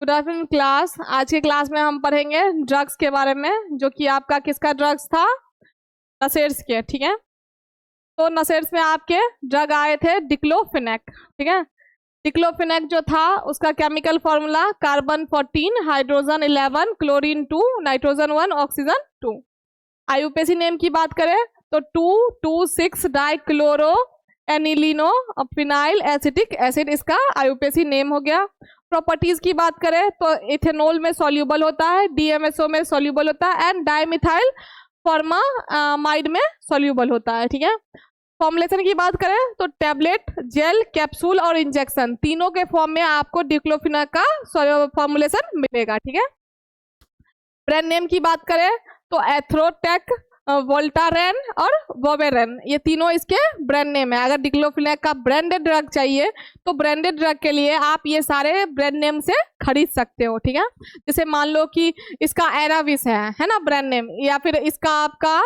Good afternoon class. आज के class में हम पढ़ेंगे ड्रग्स के बारे में, जो कि आपका किसका ड्रग्स था, नशेड्स के। ठीक है, तो नशेड्स में आपके ड्रग आए थे डिक्लोफेनेक। ठीक है, डिक्लोफेनेक जो था उसका chemical formula carbon 14 hydrogen 11 chlorine 2 nitrogen 1 oxygen 2। IUPAC name की बात करें तो 2,2,6 डाइक्लोरो एनिलीनो फिनाइल एसिटिक एसिड इसका आईयूपीएसी नेम हो गया। प्रॉपर्टीज की बात करें तो इथेनॉल में सॉल्यूबल होता है, डीएमएसओ में सॉल्यूबल होता है एंड डाइमिथाइल फॉर्मामाइड में सॉल्यूबल होता है। ठीक है, फॉर्मुलेशन की बात करें तो टैबलेट, जेल, कैप्सूल और इंजेक्शन तीनों के फॉर्म में आपको डिक्लोफेनेक का फॉर्मुलेशन मिलेगा। ठीक है, ब्रांड नेम की बात करें तो एथ्रोटेक, वोल्टारेन और वोवेरेन, ये तीनों इसके ब्रांड नेम है। अगर डिक्लोफेनेक का ब्रांडेड ड्रग चाहिए तो ब्रांडेड ड्रग के लिए आप ये सारे ब्रांड नेम से खरीद सकते हो। ठीक है, जैसे मान लो कि इसका एराविस है ना ब्रांड नेम, या फिर इसका आपका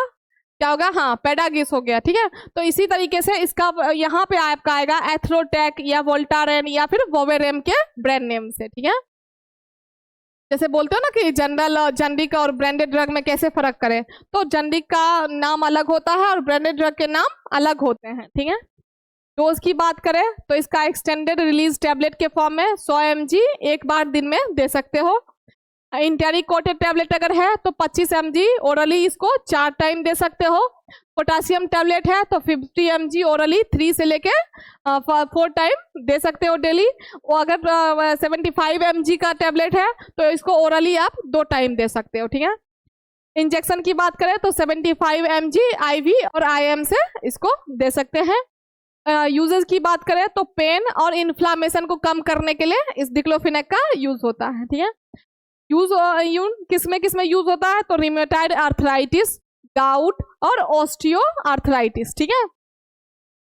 क्या होगा, हाँ पेडागिस हो गया। ठीक है, तो इसी तरीके से इसका यहाँ पे आपका आएगा एथ्रोटेक या वोल्टारेन या फिर वोवेरेन के ब्रांड नेम से। ठीक है, जैसे बोलते हो ना कि जनरल जनरिक और ब्रांडेड ड्रग में कैसे फर्क करें, तो जनरिक का नाम अलग होता है और ब्रांडेड ड्रग के नाम अलग होते हैं। ठीक है, डोज की बात करें तो इसका एक्सटेंडेड रिलीज टैबलेट के फॉर्म में 100 mg एक बार दिन में दे सकते हो। इंटेरिकोटेड टैबलेट अगर है तो 25 mg ओरली इसको 4 टाइम दे सकते हो। पोटासियम टैबलेट है तो 50 mg ओरली 3 से लेके 4 टाइम दे सकते हो डेली। और अगर 75 mg का टैबलेट है तो इसको ओरली आप 2 टाइम दे सकते हो। ठीक है, इंजेक्शन की बात करें तो 75 mg IV और IM से इसको दे सकते हैं। यूजेस की बात करें तो पेन और इन्फ्लामेशन को कम करने के लिए इस डिक्लोफेनेक का यूज होता है। ठीक है, यूज किसमें यूज होता है तो रिमेटाइड आर्थराइटिस, गाउट और ऑस्टियो आर्थराइटिस। ठीक है,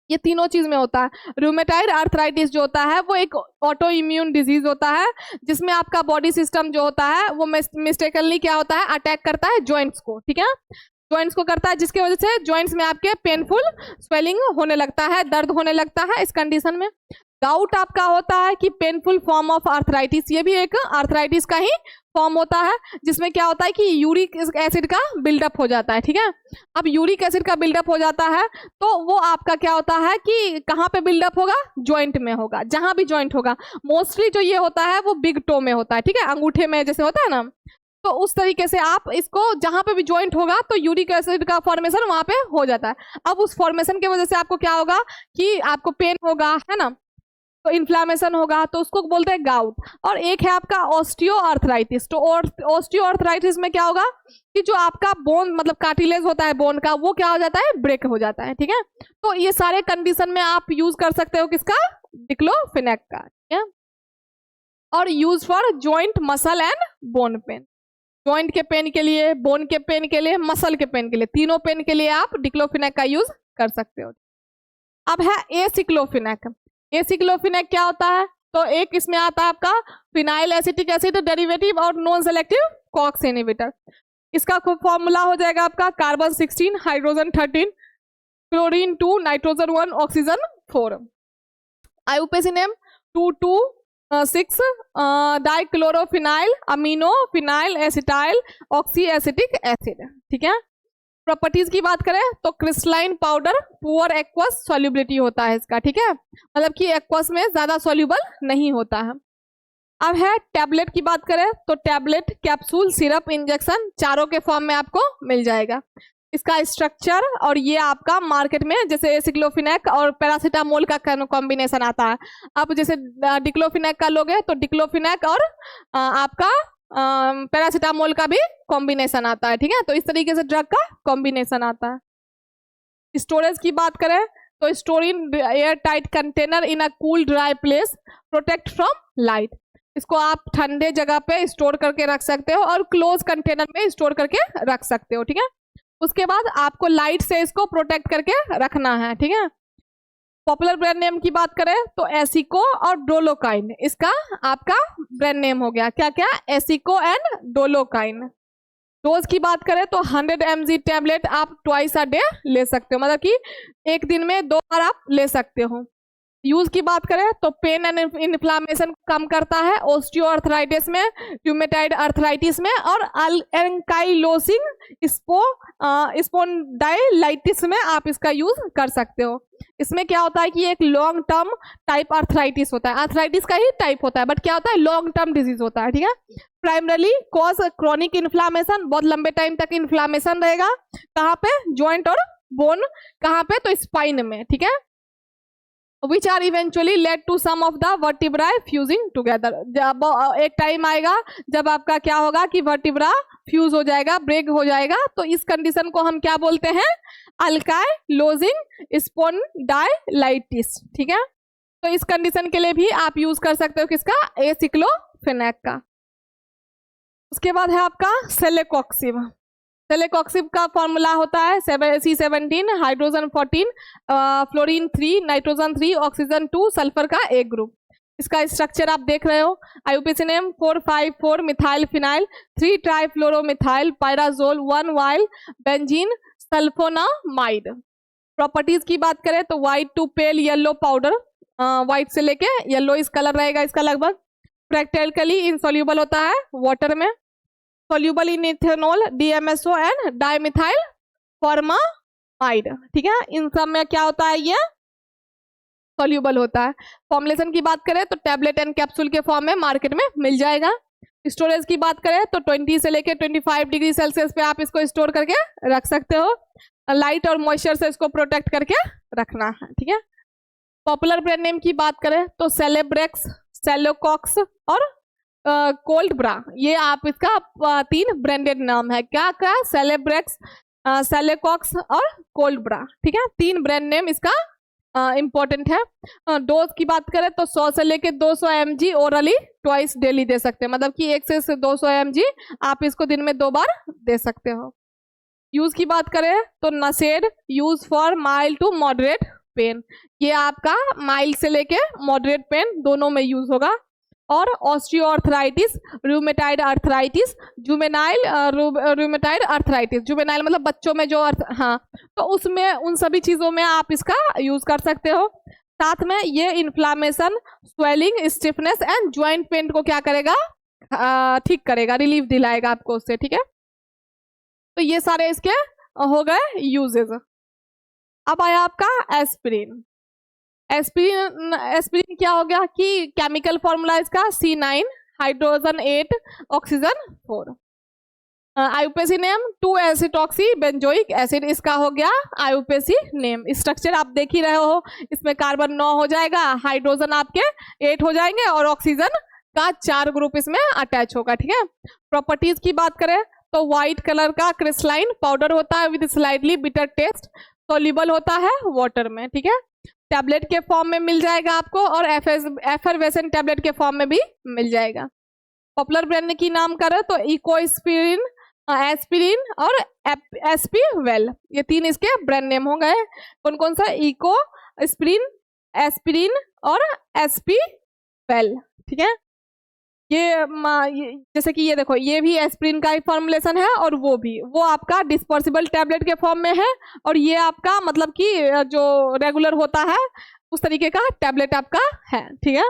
ये तीनों चीज में होता है। रूमेटाइड आर्थराइटिस जो होता है वो एक ऑटो इम्यून डिजीज होता है, जिसमें आपका बॉडी सिस्टम जो होता है वो मिस्टेकनली क्या होता है, अटैक करता है जॉइंट्स को। ठीक है, जॉइंट्स को करता है, जिसकी वजह से जॉइंट्स में आपके पेनफुल स्वेलिंग होने लगता है, दर्द होने लगता है। इस कंडीशन में गाउट आपका होता है कि पेनफुल फॉर्म ऑफ आर्थराइटिस, ये भी एक आर्थराइटिस का ही फॉर्म होता है, जिसमें क्या होता है कि यूरिक एसिड का बिल्डअप हो जाता है। ठीक है, अब यूरिक एसिड का बिल्डअप हो जाता है तो वो आपका क्या होता है कि कहाँ पे बिल्डअप होगा, जॉइंट में होगा, जहां भी जॉइंट होगा। मोस्टली जो ये होता है वो बिग टो में होता है। ठीक है, अंगूठे में जैसे होता है ना, तो उस तरीके से आप इसको जहां पे भी जॉइंट होगा तो यूरिक एसिड का फॉर्मेशन वहां पे हो जाता है। अब उस फॉर्मेशन की वजह से आपको क्या होगा कि आपको पेन होगा, है ना, तो इन्फ्लामेशन होगा, तो उसको बोलते हैं गाउट। और एक है आपका ऑस्टियो आर्थराइटिस। तो ऑस्टियो आर्थराइटिस में क्या होगा कि जो आपका बोन मतलब कार्टिलेज होता है बोन का, वो क्या हो जाता है, ब्रेक हो जाता है। ठीक है, तो ये सारे कंडीशन में आप यूज कर सकते हो किसका, डिक्लोफेनेक का। ठीक है, और use for joint, muscle and bone pen. Joint के पेन के लिए, बोन के पेन के लिए, मसल के पेन के लिए, तीनों पेन के लिए आप डिक्लोफेनेक का यूज कर सकते हो। अब है एसिक्लोफेनेक। एसिक्लोफेनेक क्या होता है तो एक इसमें आता है आपका फिनाइल एसिटिक एसिड डेरिवेटिव और नॉन सेलेक्टिव कॉक्स इनहिबिटर। इसका फॉर्मूला हो जाएगा आपका carbon 16 hydrogen 13 chlorine 2 nitrogen 1 oxygen 4। IUPAC name 2,2,6 dichlorophenyl amino phenyl acetyl oxy acetic acid. ठीक है, प्रॉपर्टीज की बात करें तो crystalline powder, poor aqueous solubility होता है इसका। ठीक है, मतलब कि एक्वस में ज्यादा सॉल्युबल नहीं होता है। अब है टैबलेट की बात करें तो टैबलेट, कैप्सूल, सिरप, इंजेक्शन चारों के फॉर्म में आपको मिल जाएगा। इसका स्ट्रक्चर और ये आपका मार्केट में जैसे एसिक्लोफेनेक और पैरासीटामोल का कॉम्बिनेशन आता है। अब जैसे डिक्लोफेनेक का लोगे तो डिक्लोफेनेक और आपका पैरासीटामोल का भी कॉम्बिनेशन आता है। ठीक है, तो इस तरीके से ड्रग का कॉम्बिनेशन आता है। स्टोरेज की बात करें तो store in air tight container in a cool dry place, protect from light. इसको आप ठंडे जगह पे स्टोर करके रख सकते हो और क्लोज कंटेनर में स्टोर करके रख सकते हो। ठीक है, उसके बाद आपको लाइट से इसको प्रोटेक्ट करके रखना है। ठीक है, पॉपुलर ब्रांड नेम की बात करें तो एसिको और डोलोकाइन इसका आपका ब्रांड नेम हो गया। क्या क्या, एसिको एंड डोलोकाइन। डोज की बात करें तो 100 mg टैबलेट आप ट्वाइस अ डे ले सकते हो, मतलब कि एक दिन में 2 बार आप ले सकते हो। यूज की बात करें तो पेन एंड इन्फ्लामेशन कम करता है ऑस्टियोआर्थराइटिस में, रूमेटॉइड आर्थराइटिस में और एंकाइलोसिंग स्पॉन्डाइलाइटिस में आप इसका यूज कर सकते हो। इसमें क्या होता है कि एक लॉन्ग टर्म टाइप आर्थराइटिस होता है, आर्थराइटिस का ही टाइप होता है बट क्या होता है लॉन्ग टर्म डिजीज होता है, ठीक है। प्राइमरली कॉज क्रॉनिक इन्फ्लामेशन, बहुत लंबे टाइम तक इन्फ्लामेशन रहेगा। कहाँ पे? जॉइंट और बोन। कहाँ पे? तो स्पाइन में, ठीक है। which are eventually led to some of the vertebrae fusing together। जब एक टाइम आएगा जब आपका क्या होगा कि वर्टिब्रा फ्यूज हो जाएगा, ब्रेक हो जाएगा, तो इस कंडीशन को हम क्या बोलते हैं? अल्काइलोजिंग स्पॉन्डाइलाइटिस, ठीक है। तो इस कंडीशन के लिए भी आप यूज कर सकते हो किसका? एसिक्लोफेनेक का। उसके बाद है आपका सेलेकॉक्सिब। सेलेकॉक्सिब का फॉर्मूला होता है C17 hydrogen 14 fluorine 3 nitrogen 3 oxygen 2 sulphur का एक ग्रुप। इसका स्ट्रक्चर आप देख रहे हो, IUPAC name 4,5,4 methyl phenyl 3 trifluoromethyl pyrazole 1 yl benzene sulphonamide. Properties की बात करें तो white to pale yellow powder, white से लेके येलो इस कलर रहेगा इसका लगभग। प्रैक्टिकली इनसॉल्यूबल होता है वाटर में, soluble in ethanol, DMSO and dimethyl formamide, ठीक है। इन सब में क्या होता है? ये soluble होता है। फॉर्मुलेशन की बात करें तो टैबलेट एंड कैप्सूल के फॉर्म में मार्केट में मिल जाएगा। स्टोरेज की बात करें तो 20 से लेके 25 डिग्री सेल्सियस पे आप इसको स्टोर करके रख सकते हो। लाइट और मॉइस्चर से इसको प्रोटेक्ट करके रखना है, ठीक है। पॉपुलर ब्रांड नेम की बात करें तो सेलेब्रेक्स, सेलोकॉक्स और कोल्ड ब्रा, ये आप इसका 3 ब्रांडेड नाम है। क्या क्या? सेलेब्रेक्स, सेलेकॉक्स और कोल्ड ब्रा, ठीक है। 3 ब्रांड नेम इसका इंपॉर्टेंट है। डोज की बात करें तो 100 से लेके 200 mg ओरली ट्वाइस डेली दे सकते हैं, मतलब कि 1 से 200 mg आप इसको दिन में 2 बार दे सकते हो। यूज की बात करें तो NSAID use for mild to moderate pain, ये आपका माइल्ड से लेके मॉडरेट पेन दोनों में यूज होगा। और osteoarthritis, rheumatoid arthritis, juvenile rheumatoid arthritis, juvenile मतलब बच्चों में जो हाँ, तो उसमें उन सभी चीज़ों में आप इसका यूज कर सकते हो। साथ में ये inflammation, swelling, stiffness and joint pain को क्या करेगा? ठीक करेगा, रिलीफ दिलाएगा आपको उससे, ठीक है। तो ये सारे इसके हो गए यूजेस। अब आया आपका एस्पिरिन। एस्पिरिन क्या हो गया कि केमिकल फॉर्मूला इसका C9 hydrogen 8 oxygen 4। IUPAC name two acetoxy benzoic acid, इसका हो गया IUPAC नेम। स्ट्रक्चर आप देख ही रहे हो, इसमें कार्बन 9 हो जाएगा, हाइड्रोजन आपके 8 हो जाएंगे और ऑक्सीजन का 4 ग्रुप इसमें अटैच होगा, ठीक है। प्रॉपर्टीज की बात करें तो व्हाइट कलर का क्रिस्टलाइन पाउडर होता है with slightly bitter taste, soluble होता है वाटर में, ठीक है। टैबलेट के फॉर्म में मिल जाएगा आपको और एफरवेसेंट टैबलेट के फॉर्म में भी मिल जाएगा। पॉपुलर ब्रांड की नाम करें तो इकोस्पिरिन, एस्पिरिन और एस्पीवेल, ये 3 इसके ब्रांड नेम हो गए। कौन कौन सा? इको, एस्पिरिन और एस्पीवेल, ठीक है। ये जैसे कि ये देखो, ये भी एस्पिरिन का ही फॉर्मुलेशन है और वो आपका डिस्पोजेबल टैबलेट के फॉर्म में है और ये आपका मतलब कि जो रेगुलर होता है उस तरीके का टैबलेट आपका है, ठीक है।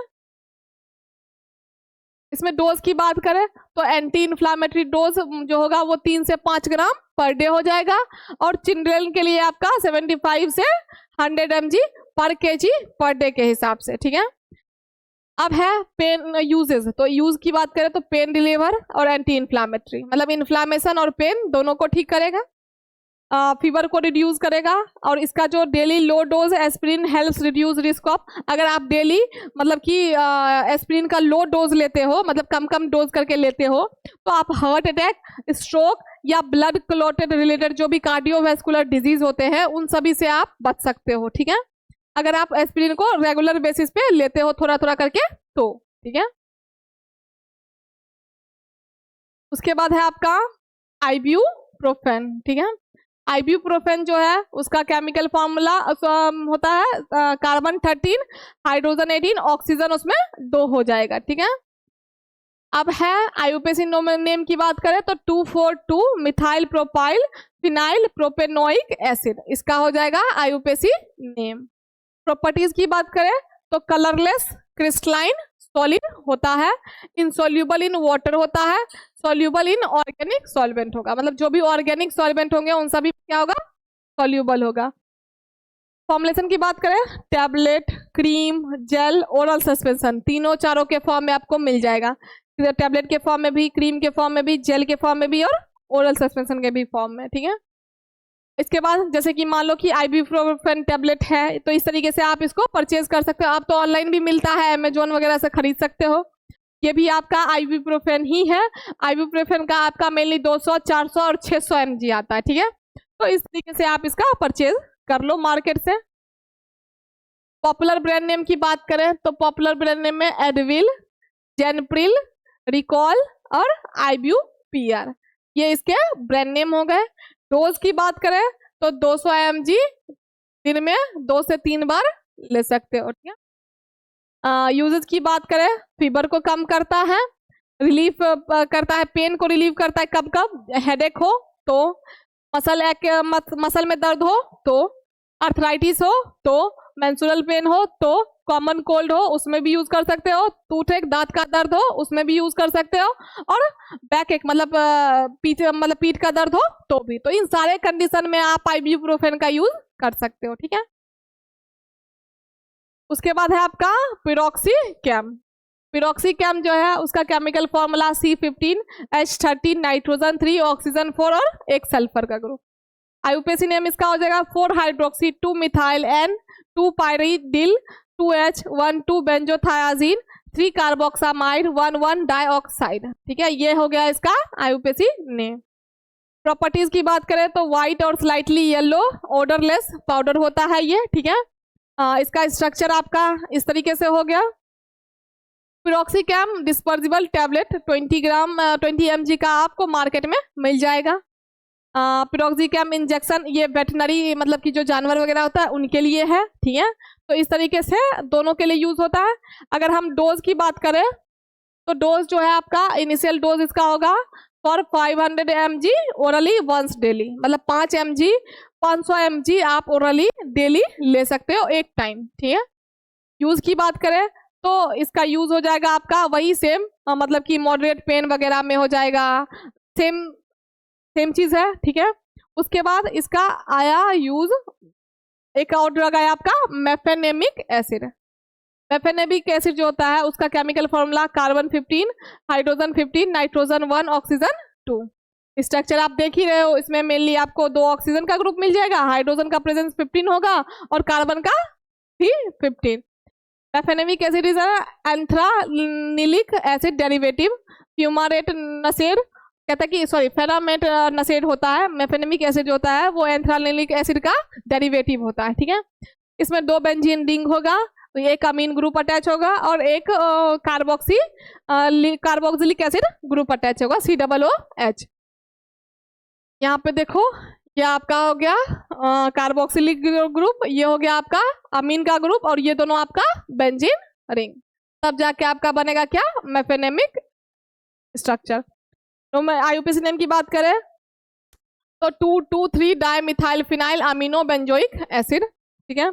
इसमें डोज की बात करें तो एंटी इन्फ्लामेटरी डोज जो होगा वो 3 से 5 ग्राम पर डे हो जाएगा और चिल्ड्रन के लिए आपका 75 से 100 mg पर kg पर डे के हिसाब से, ठीक है। अब है पेन यूजेस, तो यूज की बात करें तो पेन रिलीवर और एंटी इन्फ्लामेटरी, मतलब इन्फ्लामेशन और पेन दोनों को ठीक करेगा, फीवर को रिड्यूस करेगा और इसका जो daily low dose aspirin helps reduce risk of, अगर आप डेली मतलब कि एस्पिरिन का लो डोज लेते हो, मतलब कम कम डोज करके लेते हो, तो आप हार्ट अटैक, स्ट्रोक या ब्लड क्लॉटेड रिलेटेड जो भी कार्डियोवैस्कुलर डिजीज होते हैं उन सभी से आप बच सकते हो, ठीक है, अगर आप एस्पिरिन को रेगुलर बेसिस पे लेते हो थोड़ा थोड़ा करके तो, ठीक है। उसके बाद है आपका आइब्यूप्रोफेन, ठीक है। आइब्यूप्रोफेन जो है उसका केमिकल फॉर्मूला होता है कार्बन 13 हाइड्रोजन 18 ऑक्सीजन उसमें 2 हो जाएगा, ठीक है। अब है IUPAC नेम की बात करें तो 2,4,2 methyl propyl phenyl propanoic acid, इसका हो जाएगा IUPAC नेम। प्रॉपर्टीज की बात करें तो कलरलेस, क्रिस्टलाइन, सॉलिड होता है, इनसॉल्यूबल इन वाटर होता है, सॉल्यूबल इन ऑर्गेनिक सॉल्वेंट होगा। मतलब जो भी ऑर्गेनिक सॉल्वेंट होंगे उन सभी क्या होगा, सॉल्यूबल होगा। फॉर्मुलेशन की बात करें, tablet, cream, gel, oral suspension, तीनों चारों के फॉर्म में आपको मिल जाएगा। टैबलेट के फॉर्म में भी, क्रीम के फॉर्म में भी, जेल के फॉर्म में भी और ओरल सस्पेंशन के भी फॉर्म में, ठीक है। इसके बाद जैसे कि मान लो कि आइबुप्रोफेन टैबलेट है, तो इस तरीके से आप इसको परचेज कर सकते हो। आप तो ऑनलाइन भी मिलता है, अमेजोन वगैरह से खरीद सकते हो। ये भी आपका आइबुप्रोफेन ही है। आइबुप्रोफेन का आपका मेनली 200, 400 और 600 mg आता है, ठीक है। तो इस तरीके से आप इसका परचेज कर लो मार्केट से। पॉपुलर ब्रांड नेम की बात करें तो पॉपुलर ब्रांड नेम में एडविल, जेनप्रिल, रिकॉल और आइब्यूपियर, ये इसके ब्रांड नेम हो गए। डोज की बात करें तो 200 mg दिन में 2 से 3 बार ले सकते हो, ठीक है। यूजेस की बात करें, फीवर को कम करता है, रिलीफ करता है, पेन को रिलीव करता है, कब कब हेडेक हो तो, मसल में दर्द हो तो, आर्थराइटिस हो तो, मेंस्ट्रुअल पेन हो तो, कॉमन कोल्ड हो उसमें भी यूज कर सकते हो, टूथ दांत का दर्द हो उसमें भी यूज कर सकते हो, और बैक एक मतलब पीठ का दर्द हो तो भी। तो इन सारे कंडीशन में आप आइबुप्रोफेन का यूज कर सकते हो, ठीक है। उसके बाद है आपका पिरोक्सीकैम। पिरोक्सीकैम जो है उसका chemical formula C15H13 nitrogen 3 oxygen 4 और एक सल्फर का ग्रुप। आईयूपीएसी नेम इसका हो जाएगा 4 hydroxy 2 methyl N 2 पायरिडिल 2H 1 2 बेंजोथायाजीन 3 carboxamide 1 1 dioxide, ठीक है। ये हो गया इसका आईयूपीएसी नेम। प्रॉपर्टीज की बात करें तो व्हाइट और स्लाइटली येलो ऑर्डरलेस पाउडर होता है ये, ठीक है। इसका स्ट्रक्चर आपका इस तरीके से हो गया। पिरोक्सीकैम डिस्पर्सिबल टैबलेट 20 mg का आपको मार्केट में मिल जाएगा। पिरोक्सीकैम इंजेक्शन ये वेटनरी मतलब कि जो जानवर वगैरह होता है उनके लिए है, ठीक है। तो इस तरीके से दोनों के लिए यूज होता है। अगर हम डोज की बात करें तो डोज जो है आपका इनिशियल डोज इसका होगा for 500 mg orally once daily, मतलब 5 mg 500 mg आप ओरली डेली ले सकते हो एक टाइम, ठीक है। यूज की बात करें तो इसका यूज हो जाएगा आपका वही सेम, मतलब कि मॉडरेट पेन वगैरह में हो जाएगा, सेम चीज है, ठीक है। उसके बाद इसका आया यूज, एक और ड्रग आया आपका मेफेनेमिक एसिड। मेफेनेमिक एसिड जो होता है उसका chemical formula carbon 15 hydrogen 15 nitrogen 1 oxygen 2। Structure आप देख ही रहे हो, इसमें मेनली आपको 2 ऑक्सीजन का ग्रुप मिल जाएगा, हाइड्रोजन का प्रेजेंस 15 होगा और कार्बन का भी 15। Mefenamic acid is anthranilic acid derivative, fumarate NSAID कहता है कि सॉरी फेरामेट नसेड होता है। मेफेनेमिक एसिड जो होता है वो एंथ्रानिलिक एसिड का डेरिवेटिव होता है, ठीक है। इसमें 2 बेंजीन रिंग होगा, तो एक अमीन ग्रुप अटैच होगा और एक कार्बोक्सिलिक एसिड ग्रुप अटैच होगा COOH। यहाँ पे देखो ये आपका हो गया कार्बोक्सिलिक ग्रुप, ये हो गया आपका अमीन का ग्रुप और ये दोनों आपका बेंजीन रिंग, तब जाके आपका बनेगा क्या, मेफेनेमिक स्ट्रक्चर। तो मैं आईयूपीएसी नेम की बात करें तो 2,2,3 dimethyl phenyl amino benzoic acid, ठीक है।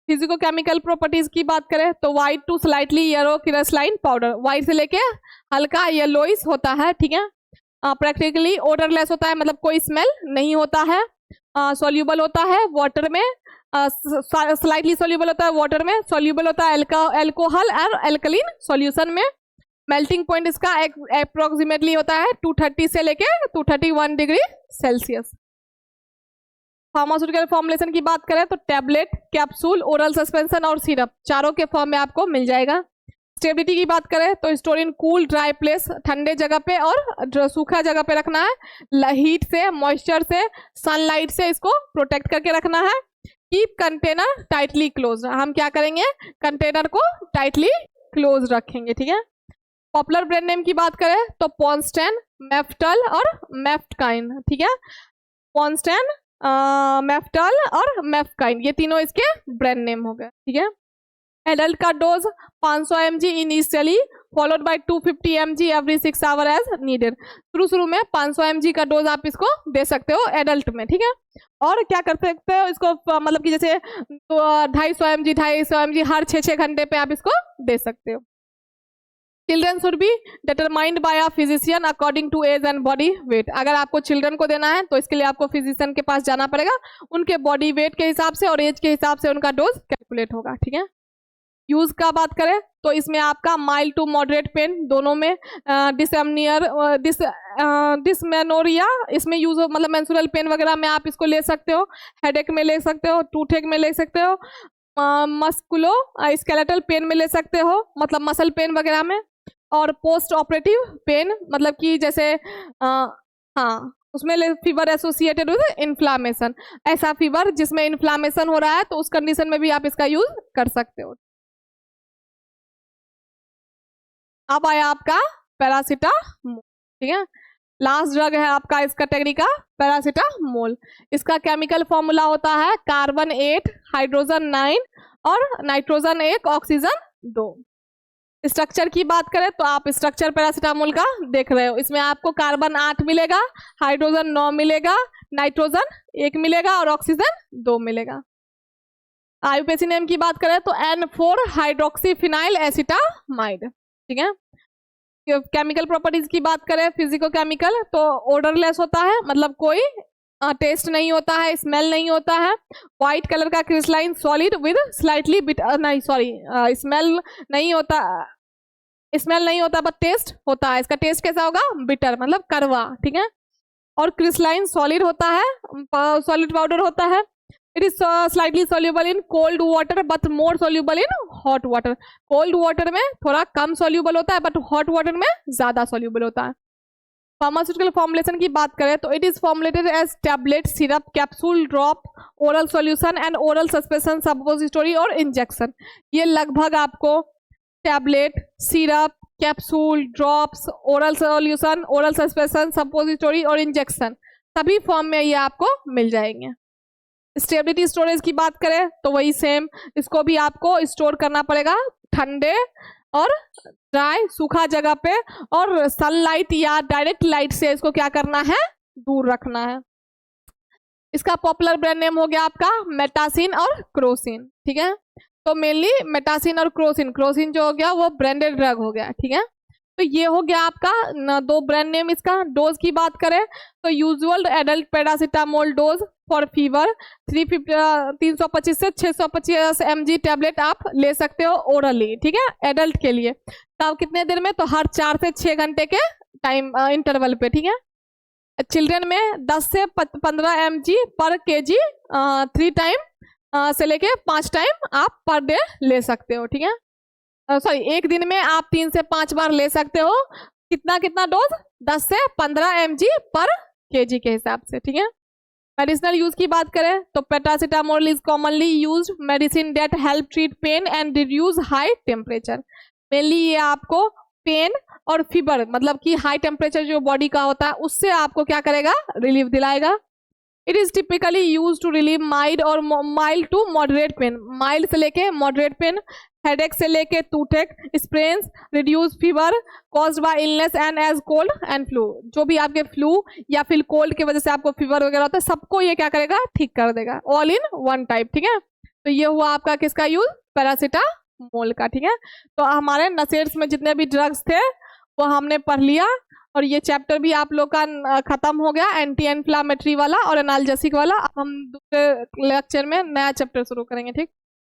फिजिको केमिकल प्रॉपर्टीज की बात करें तो white to slightly yellow crystalline powder, white से लेके हल्का येलोइश होता है, ठीक है। प्रैक्टिकली ओडरलेस होता है, मतलब कोई स्मेल नहीं होता है। सॉल्यूबल होता है वाटर में, स्लाइटली सॉल्यूबल होता है वाटर में, सॉल्यूबल होता है अल्कोहल और एल्कलीन सॉल्यूशन में। मेल्टिंग पॉइंट इसका अप्रोक्सीमेटली होता है 230 से लेके 231 डिग्री सेल्सियस। फार्मास्यूटिकल फॉर्मुलेशन की बात करें तो टैबलेट, कैप्सूल, ओरल सस्पेंशन और सिरप चारों के फॉर्म में आपको मिल जाएगा। स्टेबिलिटी की बात करें तो store in cool dry place, ठंडे जगह पे और सूखा जगह पे रखना है। हीट से, मॉइस्चर से, सनलाइट से इसको प्रोटेक्ट करके रखना है। कीप कंटेनर टाइटली क्लोज, हम क्या करेंगे, कंटेनर को टाइटली क्लोज रखेंगे, ठीक है। पॉपुलर ब्रांड नेम की बात करें तो पॉन्स्टैन, मेफ्टल और मेफ्टकाइन, ठीक है। पॉन्स्टैन, मेफ्टल और मेफ्टकाइन ये तीनों इसके ब्रांड नेम हो गए, ठीक है। एडल्ट का dose 500 mg initially followed by 250 mg every 6 hour as needed. शुरू में 500 mg का डोज आप इसको दे सकते हो एडल्ट में, ठीक है। और क्या कर सकते हो इसको, मतलब कि जैसे 250 mg हर 6 घंटे पे आप इसको दे सकते हो। Children should be determined by a physician according to age and body weight. अगर आपको चिल्ड्रन को देना है तो इसके लिए आपको फिजिशियन के पास जाना पड़ेगा, उनके बॉडी वेट के हिसाब से और एज के हिसाब से उनका डोज कैलकुलेट होगा, ठीक है। यूज का बात करें तो इसमें आपका माइल्ड टू मॉडरेट पेन दोनों में, डिसमेनोरिया इसमें यूज हो, मतलब मेंस्ट्रुअल पेन वगैरह में आप इसको ले सकते हो, हेडेक में ले सकते हो, टूथेक में ले सकते हो, मस्कुलो स्केलेटल पेन में ले सकते हो, मतलब मसल पेन वगैरह में, और पोस्ट ऑपरेटिव पेन मतलब कि जैसे हाँ उसमें फीवर एसोसिएटेड विद इन्फ्लामेशन, ऐसा फीवर जिसमें इन्फ्लामेशन हो रहा है तो उस कंडीशन में भी आप इसका यूज कर सकते हो। अब आया आपका पैरासीटामोल, ठीक है। लास्ट ड्रग है आपका इस कैटेगरी का पैरासीटामोल। इसका केमिकल फॉर्मूला होता है कार्बन 8 हाइड्रोजन 9 और नाइट्रोजन 1 ऑक्सीजन 2। स्ट्रक्चर की बात करें तो आप स्ट्रक्चर पैरासीटामोल का देख रहे हो, इसमें आपको कार्बन 8 मिलेगा, हाइड्रोजन 9 मिलेगा, नाइट्रोजन 1 मिलेगा और ऑक्सीजन 2 मिलेगा। आईयूपीएसी नेम की बात करें तो N4 हाइड्रोक्सीफिनाइल एसिटामाइड, ठीक है। केमिकल प्रॉपर्टीज की बात करें फिजिको केमिकल तो ओडरलेस होता है, मतलब कोई टेस्ट नहीं होता है, स्मेल नहीं होता है, व्हाइट कलर का क्रिस्टलाइन सॉलिड विद स्लाइटली नहीं सॉरी स्मेल नहीं होता बट टेस्ट होता है। इसका टेस्ट कैसा होगा, बिटर मतलब कड़वा, ठीक है। और क्रिस्टलाइन सॉलिड होता है, सॉलिड पाउडर होता है। It is slightly soluble in cold water but more soluble in hot water. Cold water में थोड़ा कम सोल्यूबल होता है बट हॉट वाटर में ज्यादा सोल्यूबल होता है। फार्मास्यूटिकल फॉर्मुलेशन की बात करें तो it is formulated as tablet, syrup, capsule, drop, oral solution and oral suspension, suppository और इंजेक्शन। ये लगभग आपको tablet, syrup, capsule, drops, oral solution, oral suspension, suppository और इंजेक्शन सभी फॉर्म में ये आपको मिल जाएंगे। स्टेबिलिटी स्टोरेज की बात करें तो वही सेम, इसको भी आपको स्टोर करना पड़ेगा ठंडे और ड्राई सूखा जगह पे, और सनलाइट या डायरेक्ट लाइट से इसको क्या करना है, दूर रखना है। इसका पॉपुलर ब्रांड नेम हो गया आपका मेटासिन और क्रोसिन, ठीक है। तो मेनली मेटासिन और क्रोसिन जो हो गया वो ब्रांडेड ड्रग हो गया, ठीक है। तो ये हो गया आपका 2 ब्रांड नेम। इसका डोज की बात करें तो usual adult paracetamol dose for fever 325 से 625 mg टैबलेट आप ले सकते हो ओरली, ठीक है, एडल्ट के लिए। तब कितने देर में, तो हर 4 से 6 घंटे के टाइम इंटरवल पे, ठीक है। चिल्ड्रन में 10 से 15 mg पर kg 3 टाइम से लेके 5 टाइम आप पर डे ले सकते हो, ठीक है। सॉरी, एक दिन में आप 3 से 5 बार ले सकते हो। कितना डोज, 10 से 15 mg पर kg के हिसाब से, ठीक है। मेडिसिनल यूज की बात करें तो paracetamol is commonly used medicine that help treat pain and reduce high temperature. Mainly ये आपको पेन और फीवर, मतलब कि हाई टेम्परेचर जो बॉडी का होता है उससे आपको क्या करेगा, रिलीफ दिलाएगा। It is typically use to relieve mild to moderate pain, mild से लेके मॉडरेट पेन, हेडेक से लेके toothache, sprains, reduce fever caused by illness and as cold and flu. जो भी आपके फ्लू या फिर कोल्ड की वजह से आपको फीवर वगैरह होता है सबको ये क्या करेगा, ठीक कर देगा, ऑल इन वन टाइप, ठीक है। तो ये हुआ आपका किसका यूज, पैरासीटामोल का, ठीक है। तो हमारे नसेड्स में जितने भी ड्रग्स थे वो हमने पढ़ लिया, और ये चैप्टर भी आप लोग का खत्म हो गया, एंटी इन्फ्लामेटरी वाला और एनाल्जेसिक वाला। हम दूसरे लेक्चर में नया चैप्टर शुरू करेंगे, ठीक।